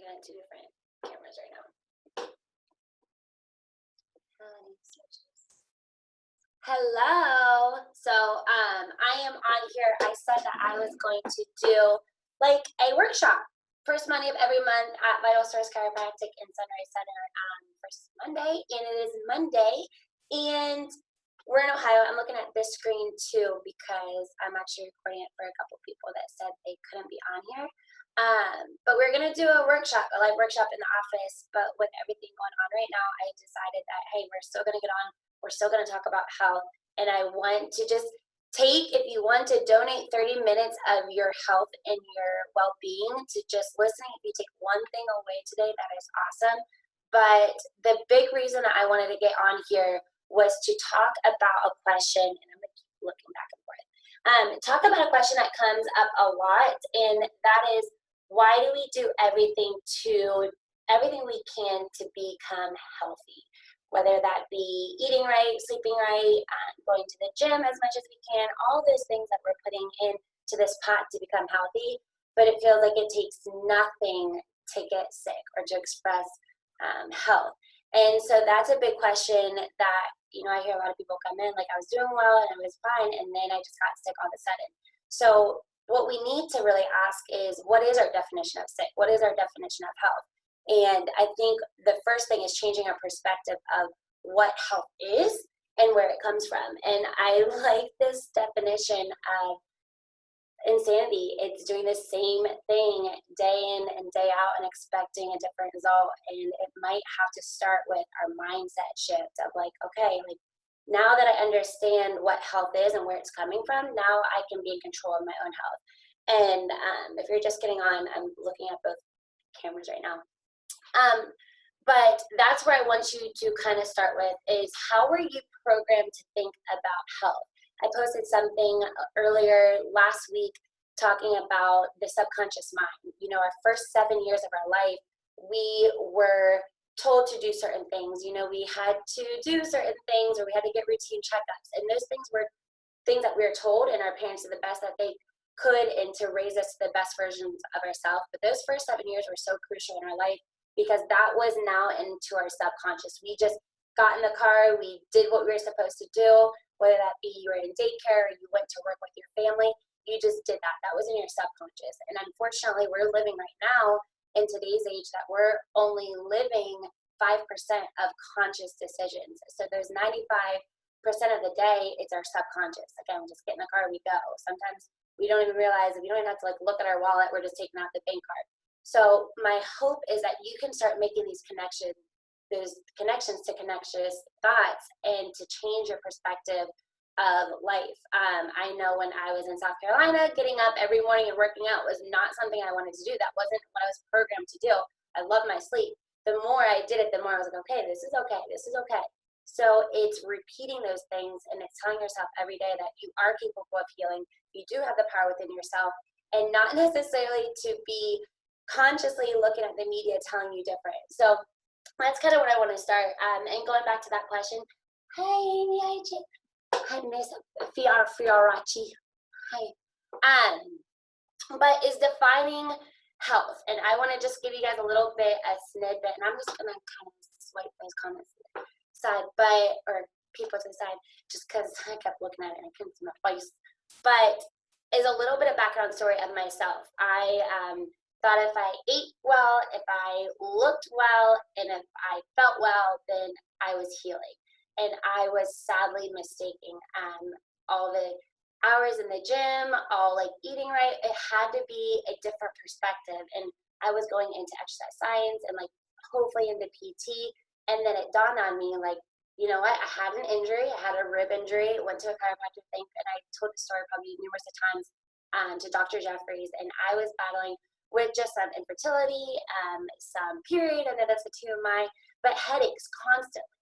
looking at two different cameras right now. Hello. So I am on here. I said that I was going to do like a workshop first Monday of every month at Vital Source Chiropractic in Sunrise Center on first Monday, and it is Monday, and we're in Ohio. I'm looking at this screen too because I'm actually recording it for a couple people that said they couldn't be on here. But we're gonna do a workshop, a live workshop in the office. But with everything going on right now, I decided that hey, we're still gonna get on. We're still gonna talk about health, and I want to just take, if you want to donate 30 minutes of your health and your well-being to just listening. If you take one thing away today, that is awesome. But the big reason that I wanted to get on here was to talk about a question, and I'm gonna keep looking back and forth. Talk about a question that comes up a lot, and that is, why do we do everything we can to become healthy? Whether that be eating right, sleeping right, going to the gym as much as we can, all those things that we're putting into this pot to become healthy, but it feels like it takes nothing to get sick or to express health. And so that's a big question that, I hear a lot of people come in, like I was doing well and I was fine, and then I just got sick all of a sudden. So what we need to really ask is, what is our definition of sick? What is our definition of health? And I think the first thing is changing our perspective of what health is and where it comes from. And I like this definition of insanity. It's doing the same thing day in and day out and expecting a different result. And it might have to start with our mindset shift of like, okay, like now that I understand what health is and where it's coming from, now I can be in control of my own health. And if you're just getting on, I'm looking at both cameras right now. But that's where I want you to kind of start with is, how were you programmed to think about health? I posted something earlier last week talking about the subconscious mind. Our first 7 years of our life, we were told to do certain things. We had to do certain things, or we had to get routine checkups. And those things were things that we were told, and our parents did the best that they could and to raise us to the best versions of ourselves. But those first 7 years were so crucial in our life, because that was now into our subconscious. We just got in the car, we did what we were supposed to do, whether that be you were in daycare or you went to work with your family, you just did that. That was in your subconscious. And unfortunately, we're living right now in today's age that we're only living 5% of conscious decisions. So there's 95% of the day, it's our subconscious. Again, we just get in the car, we go. Sometimes we don't even realize, we don't even have to look at our wallet, we're just taking out the bank card. So my hope is that you can start making these connections to connectious thoughts, and to change your perspective of life. I know when I was in South Carolina, getting up every morning and working out was not something I wanted to do. That wasn't what I was programmed to do. I love my sleep. The more I did it, the more I was like, okay, this is okay. This is okay. So it's repeating those things, and it's telling yourself every day that you are capable of healing. You do have the power within yourself, and not necessarily to be consciously looking at the media telling you different. So that's kind of what I want to start. And going back to that question, hi Miss Fiorachi. Hi. But is defining health, and I want to just give you guys a little bit, a snippet, and I'm just gonna kind of swipe those comments to the side, or people to the side, just because I kept looking at it and I couldn't see my face. But is a little bit of background story of myself. I thought if I ate well, if I looked well, and if I felt well, then I was healing. And I was sadly mistaking all the hours in the gym, all eating right. It had to be a different perspective. And I was going into exercise science and hopefully into PT. And then it dawned on me, you know what, I had an injury, I had a rib injury, went to a chiropractor, and I told the story probably numerous of times to Dr. Jeffries, and I was battling with just some infertility, some period, and that's the TMI, but headaches constantly.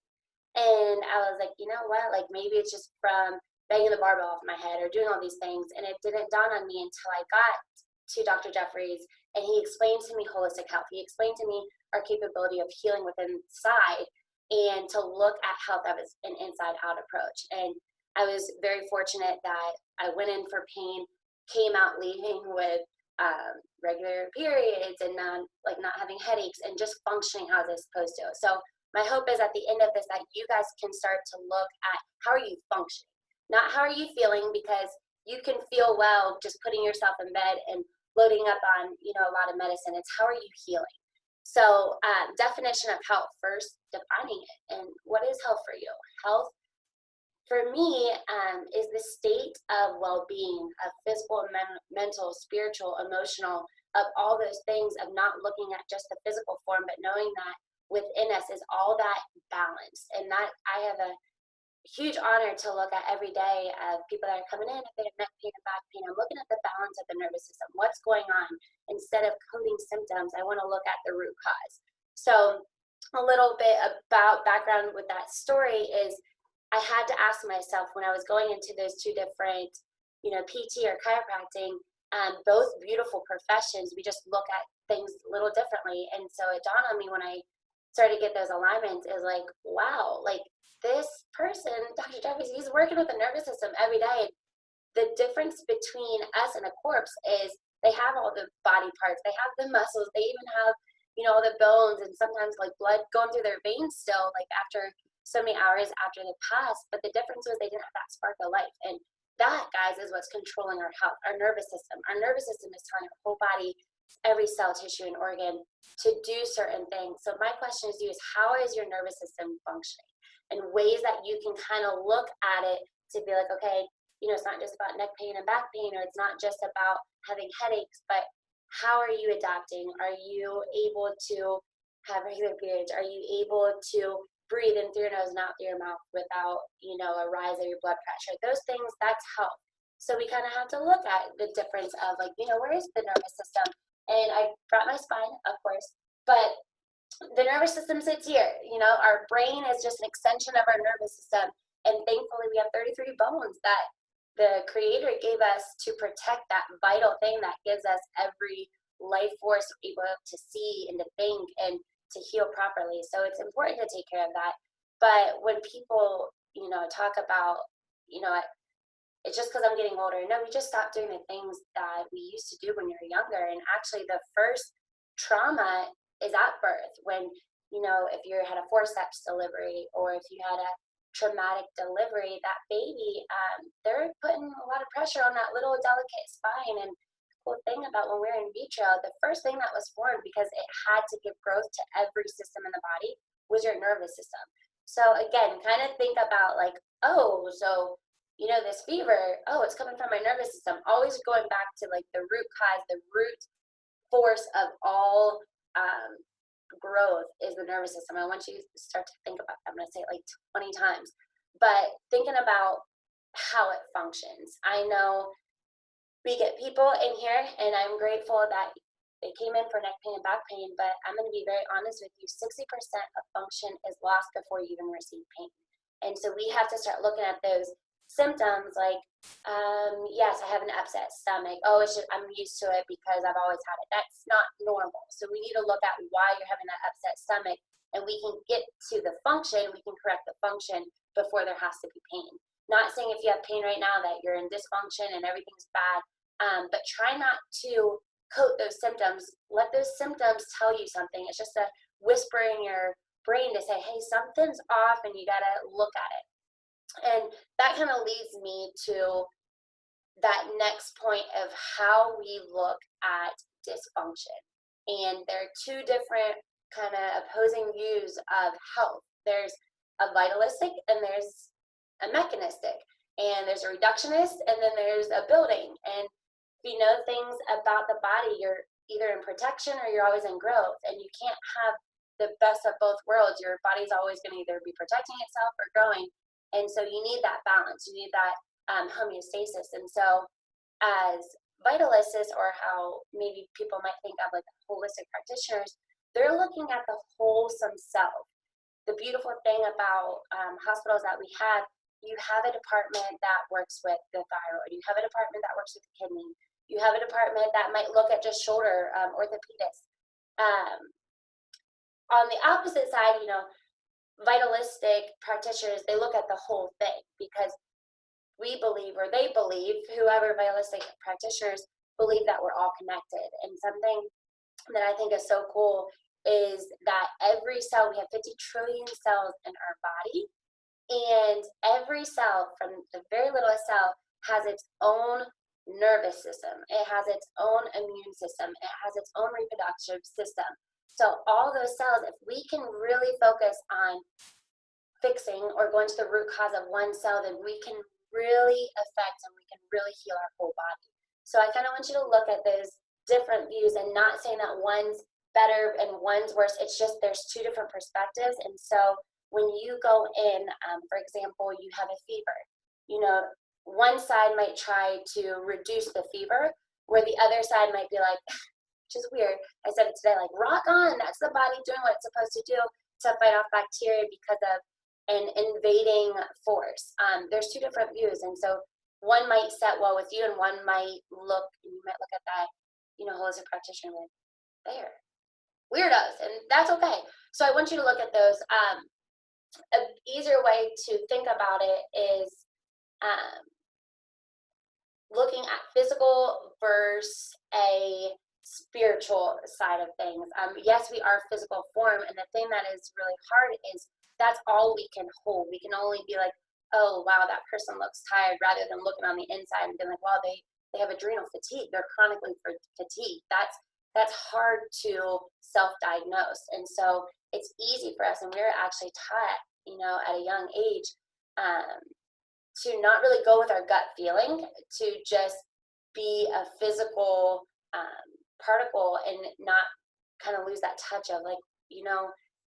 And I was like, you know what, maybe it's just from banging the barbell off my head or doing all these things. And it didn't dawn on me until I got to Dr. Jeffries, and he explained to me holistic health. He explained to me our capability of healing within inside, and to look at health as an inside out approach. And I was very fortunate that I went in for pain, came out leaving with regular periods and not having headaches and just functioning how they're supposed to. So my hope is at the end of this that you guys can start to look at how are you functioning, not how are you feeling, because you can feel well just putting yourself in bed and loading up on a lot of medicine. It's how are you healing. So definition of health, first defining it, and what is health for you? Health for me is the state of well-being, of physical, mental, spiritual, emotional, of all those things, of not looking at just the physical form, but knowing that within us is all that balance. And that I have a huge honor to look at every day of people that are coming in, if they have neck pain and back pain. I'm looking at the balance of the nervous system, what's going on. Instead of coding symptoms, I want to look at the root cause. So a little bit about background with that story is I had to ask myself when I was going into those two different, PT or chiropractic, both beautiful professions, we just look at things a little differently. And so it dawned on me when I started to get those alignments is like, wow, like this person, Dr. Jeffries, he's working with the nervous system every day. The difference between us and a corpse is they have all the body parts, they have the muscles, they even have, all the bones and sometimes like blood going through their veins still, like after so many hours after they passed. But the difference was they didn't have that spark of life. And that, guys, is what's controlling our health, our nervous system. Our nervous system is telling our whole body, every cell, tissue, and organ to do certain things. So my question is to you is, how is your nervous system functioning? And ways that you can kind of look at it to be like, okay, it's not just about neck pain and back pain, or it's not just about having headaches, but how are you adapting? Are you able to have regular periods? Are you able to breathe in through your nose and out through your mouth without, a rise of your blood pressure? Those things, that's health. So we kind of have to look at the difference of like, where is the nervous system? And I brought my spine, of course, but the nervous system sits here. Our brain is just an extension of our nervous system. And thankfully we have 33 bones that the creator gave us to protect that vital thing that gives us every life force able to see and to think and to heal properly. So it's important to take care of that. But when people, talk about, it's just because I'm getting older. No, we just stopped doing the things that we used to do when you're younger. And actually the first trauma is at birth when, if you had a forceps delivery or if you had a traumatic delivery, that baby, they're putting a lot of pressure on that little delicate spine. And cool thing about when we're in vitro, the first thing that was formed, because it had to give growth to every system in the body, was your nervous system. So again, kind of think about like, oh, so this fever, oh, it's coming from my nervous system. Always going back to like the root cause, the root force of all growth is the nervous system. I want you to start to think about that. I'm going to say it like 20 times, but thinking about how it functions. I know we get people in here, and I'm grateful that they came in for neck pain and back pain, but I'm going to be very honest with you, 60% of function is lost before you even receive pain. And so we have to start looking at those symptoms like, yes, I have an upset stomach. Oh, I'm used to it because I've always had it. That's not normal. So we need to look at why you're having that upset stomach, and we can get to the function. We can correct the function before there has to be pain. Not saying if you have pain right now that you're in dysfunction and everything's bad, but try not to coat those symptoms. Let those symptoms tell you something. It's just a whisper in your brain to say, hey, something's off and you got to look at it. And that kind of leads me to that next point of how we look at dysfunction. And there are two different kind of opposing views of health. There's a vitalistic and there's a mechanistic. And there's a reductionist and then there's a building. And if you know things about the body, you're either in protection or you're always in growth. And you can't have the best of both worlds. Your body's always going to either be protecting itself or growing. And so you need that balance. You need that homeostasis. And so as vitalists, or how maybe people might think of like holistic practitioners, they're looking at the wholesome self. The beautiful thing about hospitals that we have, you have a department that works with the thyroid. You have a department that works with the kidney. You have a department that might look at just shoulder orthopedics. On the opposite side, vitalistic practitioners, they look at the whole thing, because we believe, or they believe, whoever vitalistic practitioners believe that we're all connected. And something that I think is so cool is that every cell, we have 50 trillion cells in our body, and every cell, from the very littlest cell, has its own nervous system. It has its own immune system. It has its own reproductive system. So all those cells, if we can really focus on fixing or going to the root cause of one cell, then we can really affect and we can really heal our whole body. So I kind of want you to look at those different views, and not saying that one's better and one's worse. It's just there's two different perspectives. And so when you go in, for example, you have a fever, you know, one side might try to reduce the fever, where the other side might be like, which is weird, I said it today, like, rock on, that's the body doing what it's supposed to do to fight off bacteria because of an invading force. There's two different views, and so one might set well with you, and one might look, and you might look at that, you know, holistic practitioner like, there, weirdos, and that's okay. So I want you to look at those. An easier way to think about it is looking at physical versus a spiritual side of things. Yes, we are physical form, and the thing that is really hard is that's all we can hold. We can only be like, oh, wow, that person looks tired, rather than looking on the inside and being like, wow, they have adrenal fatigue. They're chronically fatigued. That's hard to self-diagnose. And so it's easy for us, and we're actually taught, you know, at a young age, to not really go with our gut feeling, to just be a physical particle and not kind of lose that touch of like, you know,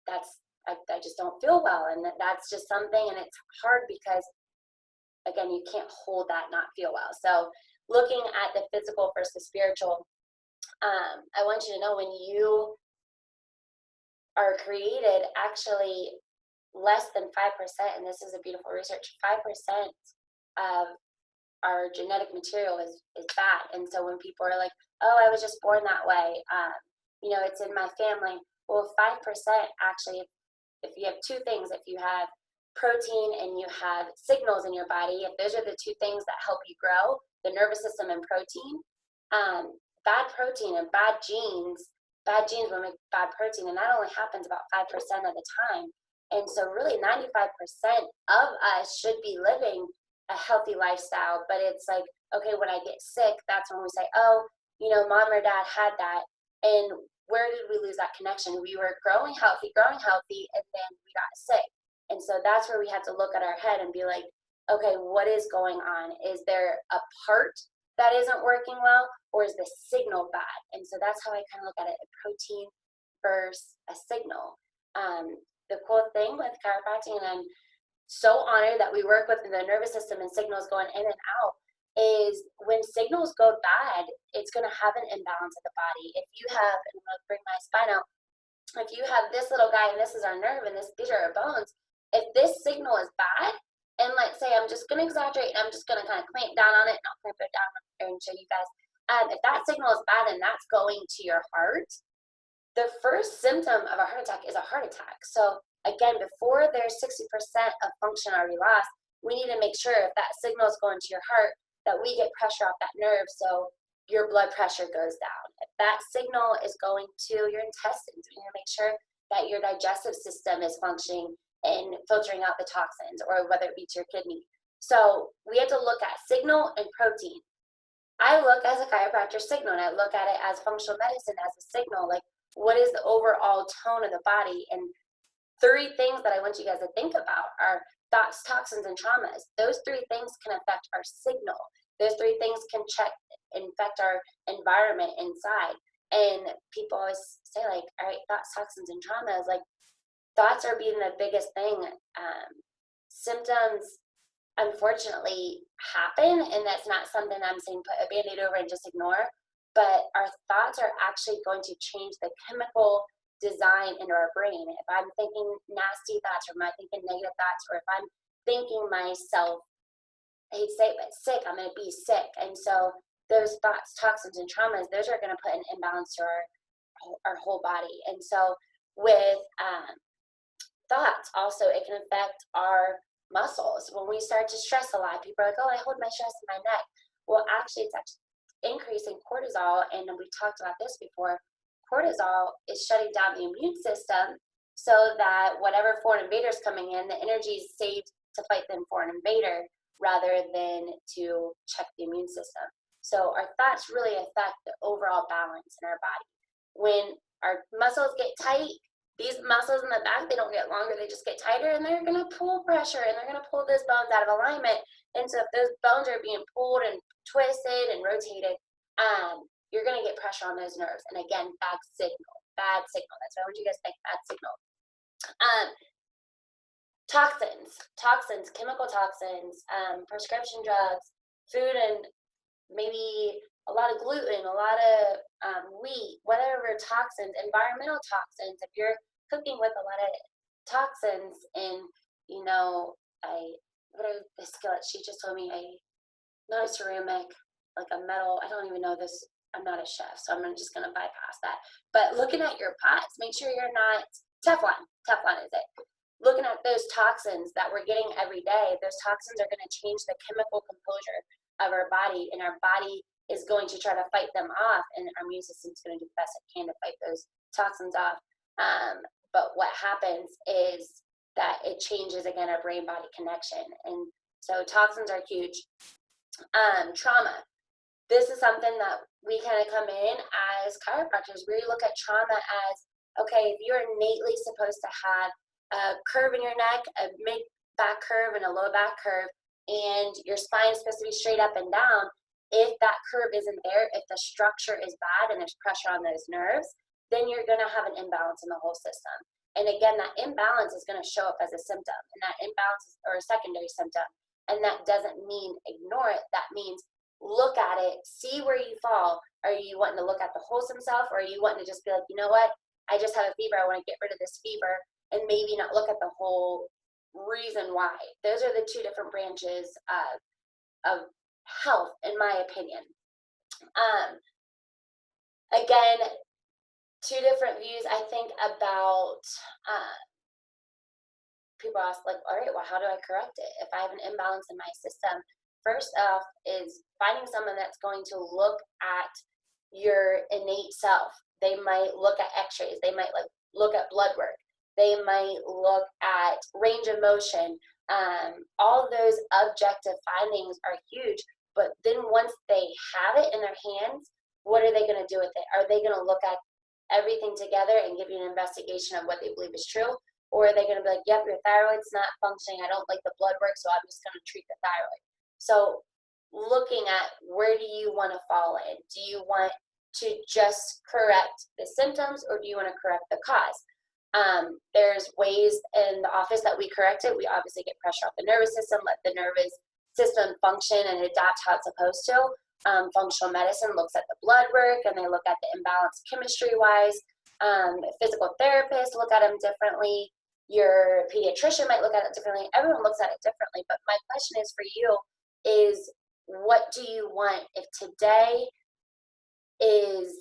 I just don't feel well. And that's just something, and it's hard because, again, you can't hold that not feel well. So looking at the physical versus the spiritual, I want you to know, when you are created, actually less than 5%, and this is a beautiful research, 5% of our genetic material is bad. And so when people are like, oh, I was just born that way, you know, it's in my family. Well, 5% actually, if you have two things, if you have protein and you have signals in your body, if those are the two things that help you grow, the nervous system and protein, bad protein and bad genes will make bad protein, and that only happens about 5% of the time. And so really 95% of us should be living a healthy lifestyle, but it's like, okay, when I get sick, that's when we say, oh, you know, mom or dad had that, and where did we lose that connection? We were growing healthy, and then we got sick. And so that's where we have to look at our head and be like, okay, what is going on? Is there a part that isn't working well, or is the signal bad? And so that's how I kind of look at it, a protein versus a signal. The cool thing with chiropractic, and I'm so honored that we work with the nervous system and signals going in and out, is when signals go bad, it's going to have an imbalance of the body. If you have, and I'm going to bring my spine out, if you have this little guy and this is our nerve and these are our bones, if this signal is bad, and let's say, I'm just going to exaggerate, and I'm just going to kind of clamp down on it, and I'll clamp it down and show you guys. If that signal is bad and that's going to your heart, the first symptom of a heart attack is a heart attack. So again, before there's 60% of function already lost, we need to make sure if that signal is going to your heart, that we get pressure off that nerve so your blood pressure goes down. If that signal is going to your intestines, we need to make sure that your digestive system is functioning and filtering out the toxins, or whether it be to your kidney. So we have to look at signal and protein. I look as a chiropractor signal, and I look at it as functional medicine as a signal, like, what is the overall tone of the body? And 3 things that I want you guys to think about are thoughts, toxins, and traumas. Those 3 things can affect our signal. Those 3 things can infect our environment inside. And people always say, like, all right, thoughts, toxins, and traumas, like, thoughts are being the biggest thing. Symptoms, unfortunately, happen, and that's not something I'm saying put a Band-Aid over and just ignore, but our thoughts are actually going to change the chemical design in our brain. If I'm thinking nasty thoughts, or am I thinking negative thoughts, or if I'm thinking myself, I hate to say it, but sick, I'm going to be sick. And so those thoughts, toxins, and traumas, those are going to put an imbalance to our whole body. And so with thoughts, also, it can affect our muscles. When we start to stress a lot, people are like, oh, I hold my stress in my neck. Well, actually, it's increase in cortisol, and we talked about this before, cortisol is shutting down the immune system so that whatever foreign invader is coming in, the energy is saved to fight the foreign invader rather than to check the immune system. So our thoughts really affect the overall balance in our body. When our muscles get tight, these muscles in the back, they don't get longer, they just get tighter, and they're going to pull pressure, and they're going to pull those bones out of alignment. And so if those bones are being pulled and twisted and rotated, you're going to get pressure on those nerves. And again, bad signal, bad signal. That's why I want you guys to think bad signal. Toxins, chemical toxins, prescription drugs, food, and maybe a lot of gluten, a lot of wheat, whatever toxins, environmental toxins. If you're cooking with a lot of toxins and, you know, the skillet, she just told me not a ceramic, like a metal, I don't even know this, I'm not a chef, so I'm just gonna bypass that. But looking at your pots, make sure you're not, Teflon is it. Looking at those toxins that we're getting every day, those toxins are gonna change the chemical composure of our body, and our body is going to try to fight them off, and our immune system is going to do the best it can to fight those toxins off. But what happens is that it changes, again, our brain-body connection. And so toxins are huge. Trauma. This is something that we kind of come in as chiropractors. We look at trauma as, okay, if you're innately supposed to have a curve in your neck, a mid-back curve and a low back curve, and your spine is supposed to be straight up and down, if that curve isn't there, if the structure is bad and there's pressure on those nerves, then you're going to have an imbalance in the whole system. And again, that imbalance is going to show up as a symptom, and that imbalance is, or a secondary symptom. And that doesn't mean ignore it. That means look at it, see where you fall. Are you wanting to look at the wholesome self, or are you wanting to just be like, you know what, I just have a fever, I want to get rid of this fever, and maybe not look at the whole reason why. Those are the two different branches of health, in my opinion. Again, two different views, I think, about people ask, like, all right, well, how do I correct it? If I have an imbalance in my system, first off is finding someone that's going to look at your innate self. They might look at x-rays, they might look at blood work, they might look at range of motion. All of those objective findings are huge, but then once they have it in their hands, what are they going to do with it? Are they going to look at everything together and give you an investigation of what they believe is true? Or are they going to be like, yep, your thyroid's not functioning, I don't like the blood work, so I'm just going to treat the thyroid. So looking at, where do you want to fall in? Do you want to just correct the symptoms, or do you want to correct the cause? There's ways in the office that we correct it. We obviously get pressure off the nervous system, let the nervous system function and adapt how it's supposed to. Functional medicine looks at the blood work, and they look at the imbalance chemistry-wise. Physical therapists look at them differently. Your pediatrician might look at it differently. Everyone looks at it differently. But my question is for you is, what do you want if today is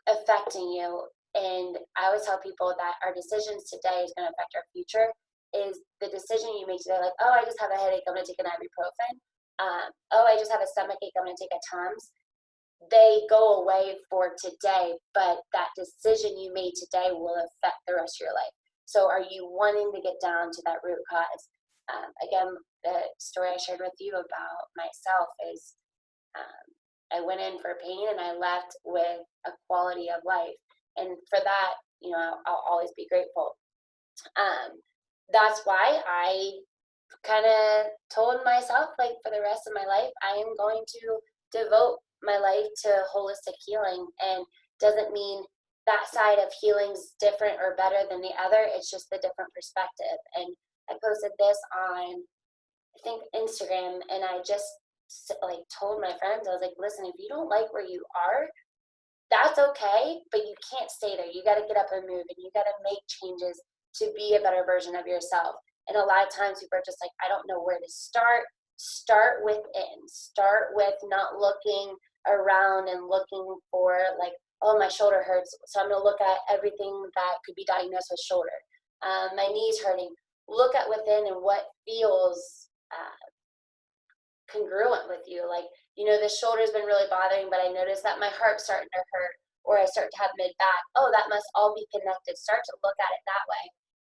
affecting you? And I always tell people that our decisions today is going to affect our future. Is the decision you make today, like, oh, I just have a headache, I'm going to take an ibuprofen. Oh, I just have a stomach ache, I'm going to take a Tums. They go away for today, but that decision you made today will affect the rest of your life. So are you wanting to get down to that root cause? Again, the story I shared with you about myself is I went in for pain and I left with a quality of life. And for that, you know, I'll always be grateful. That's why I kind of told myself, like, for the rest of my life, I am going to devote my life to holistic healing. And doesn't mean that side of healing's different or better than the other. It's just a different perspective. And I posted this on, I think, Instagram, and I just like told my friends, I was like, listen, if you don't like where you are, that's okay, but you can't stay there. You got to get up and move, and you got to make changes to be a better version of yourself. And a lot of times people are just like, I don't know where to start. Start within. Start with not looking around and looking for, like, oh, my shoulder hurts, so I'm going to look at everything that could be diagnosed with shoulder. My knee's hurting. Look at within and what feels congruent with you. Like, this shoulder's been really bothering, but I noticed that my heart's starting to hurt, or I start to have mid back. Oh, that must all be connected. Start to look at it that way.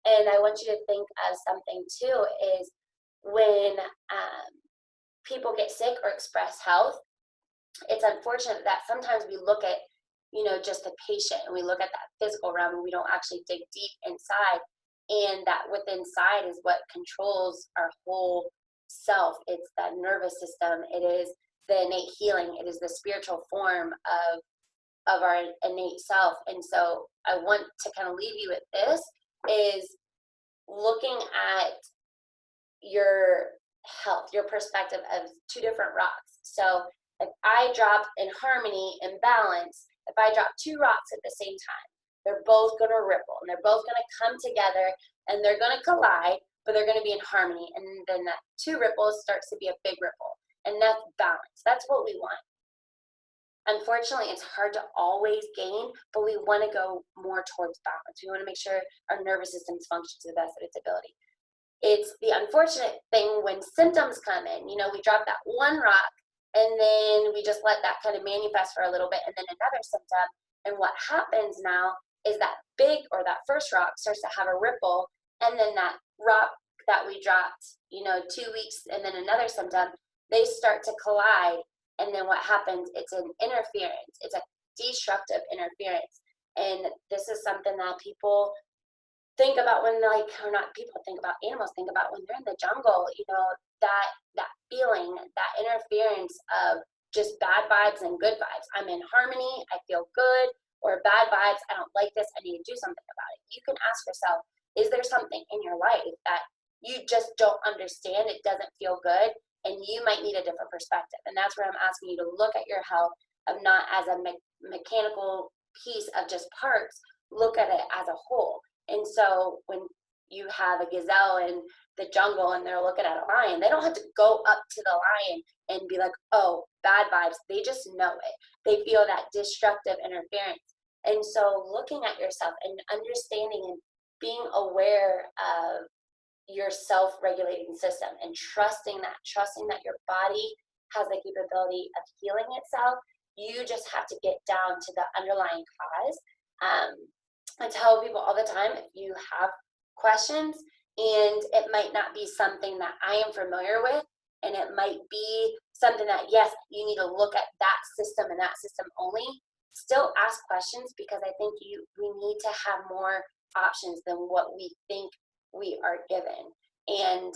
And I want you to think of something too, is when people get sick or express health, it's unfortunate that sometimes we look at, just the patient, and we look at that physical realm, and we don't actually dig deep inside. And that within inside is what controls our whole self. It's that nervous system. It is the innate healing. It is the spiritual form of our innate self. And so I want to kind of leave you with this, is looking at your health, your perspective of two different rocks. So if I drop in harmony and balance, if I drop two rocks at the same time, they're both going to ripple, and they're both going to come together, and they're going to collide, but they're going to be in harmony. And then that two ripples starts to be a big ripple, and that's balance. That's what we want. Unfortunately, it's hard to always gain, but we want to go more towards balance. We want to make sure our nervous systems function to the best of its ability. It's the unfortunate thing when symptoms come in. We drop that one rock, and then we just let that kind of manifest for a little bit, and then another symptom. And what happens now is that big, or that first rock, starts to have a ripple, and then that rock that we dropped, 2 weeks, and then another symptom, they start to collide. And then what happens, it's an interference. It's a destructive interference. And this is something that people think about when, or not people think about, animals think about when they're in the jungle, that feeling, that interference of just bad vibes and good vibes. I'm in harmony, I feel good, or bad vibes, I don't like this, I need to do something about it. You can ask yourself, is there something in your life that you just don't understand? It doesn't feel good, and you might need a different perspective. And that's where I'm asking you to look at your health of not as a mechanical piece of just parts, look at it as a whole. And so when you have a gazelle in the jungle and they're looking at a lion, they don't have to go up to the lion and be like, oh, bad vibes. They just know it. They feel that destructive interference. And so looking at yourself and understanding and being aware of your self-regulating system, and trusting that your body has the capability of healing itself. You just have to get down to the underlying cause. I tell people all the time, if you have questions, and it might not be something that I am familiar with, and it might be something that, yes, you need to look at that system and that system only, still ask questions, because I think we need to have more options than what we think we are given. And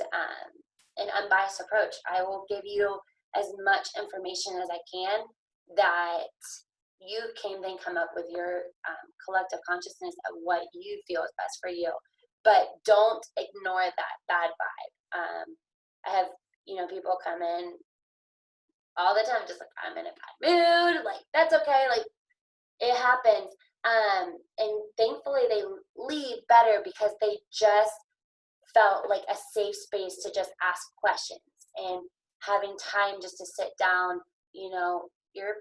an unbiased approach, I will give you as much information as I can that you can then come up with your collective consciousness of what you feel is best for you. But don't ignore that bad vibe. I have, people come in all the time, just like, I'm in a bad mood, like, that's okay, like, it happens. And thankfully they leave better, because they just felt like a safe space to just ask questions, and having time just to sit down. You're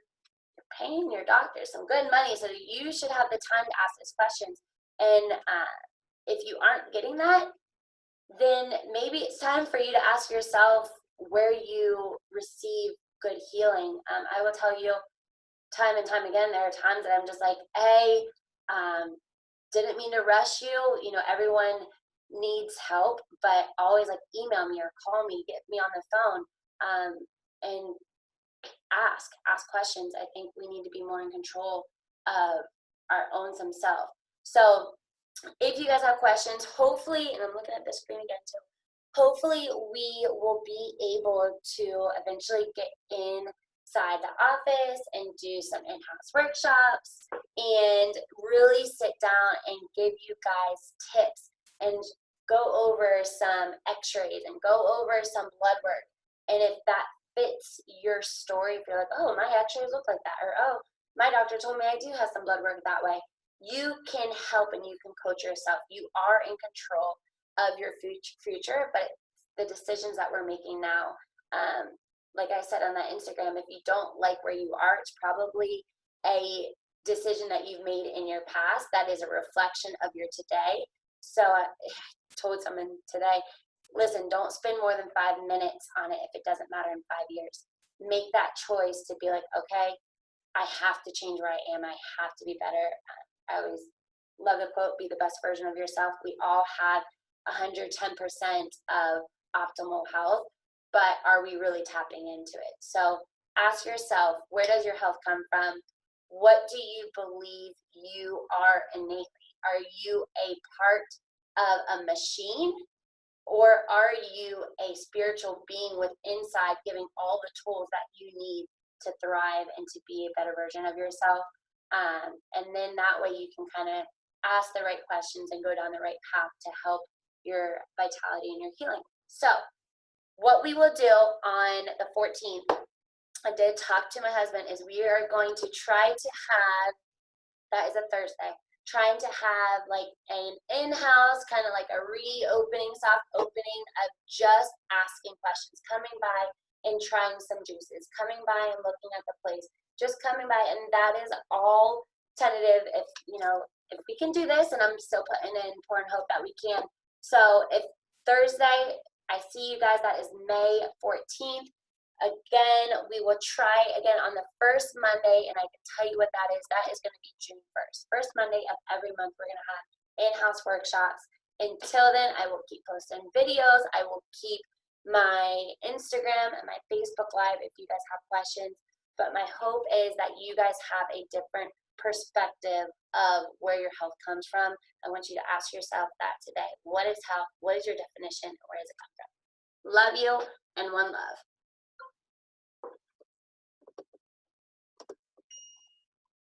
paying your doctor some good money, so you should have the time to ask these questions. And if you aren't getting that, then maybe it's time for you to ask yourself where you receive good healing. I will tell you time and time again, there are times that I'm just like, hey, didn't mean to rush you. Everyone needs help, but always like email me or call me, get me on the phone, and ask questions. I think we need to be more in control of our own self. So if you guys have questions, hopefully, and I'm looking at the screen again too, hopefully we will be able to eventually get inside the office and do some in-house workshops, and really sit down and give you guys tips, and go over some x-rays, and go over some blood work. And if that fits your story, if you're like, oh, my x-rays look like that, or oh, my doctor told me I do have some blood work that way, you can help and you can coach yourself. You are in control of your future, but the decisions that we're making now, like I said on that Instagram, if you don't like where you are, it's probably a decision that you've made in your past that is a reflection of your today. So I told someone today, listen, don't spend more than 5 minutes on it if it doesn't matter in 5 years. Make that choice to be like, okay, I have to change where I am. I have to be better. I always love the quote, be the best version of yourself. We all have 110% of optimal health, but are we really tapping into it? So ask yourself, where does your health come from? What do you believe you are innately? Are you a part of a machine, or are you a spiritual being with inside giving all the tools that you need to thrive and to be a better version of yourself? And then that way you can kind of ask the right questions and go down the right path to help your vitality and your healing. So what we will do on the 14th, I did talk to my husband, is we are going to try to have, that is a Thursday, trying to have like an in-house kind of like a reopening, soft opening of just asking questions, coming by and trying some juices, coming by and looking at the place, just coming by. And that is all tentative. If if we can do this, and I'm still putting in pouring hope that we can. So if Thursday, I see you guys, that is May 14th. Again, we will try again on the first Monday, and I can tell you what that is. That is going to be June 1st. First Monday of every month, we're going to have in-house workshops. Until then, I will keep posting videos. I will keep my Instagram and my Facebook Live if you guys have questions. But my hope is that you guys have a different perspective of where your health comes from. I want you to ask yourself that today. What is health? What is your definition? Where does it come from? Love you, and one love.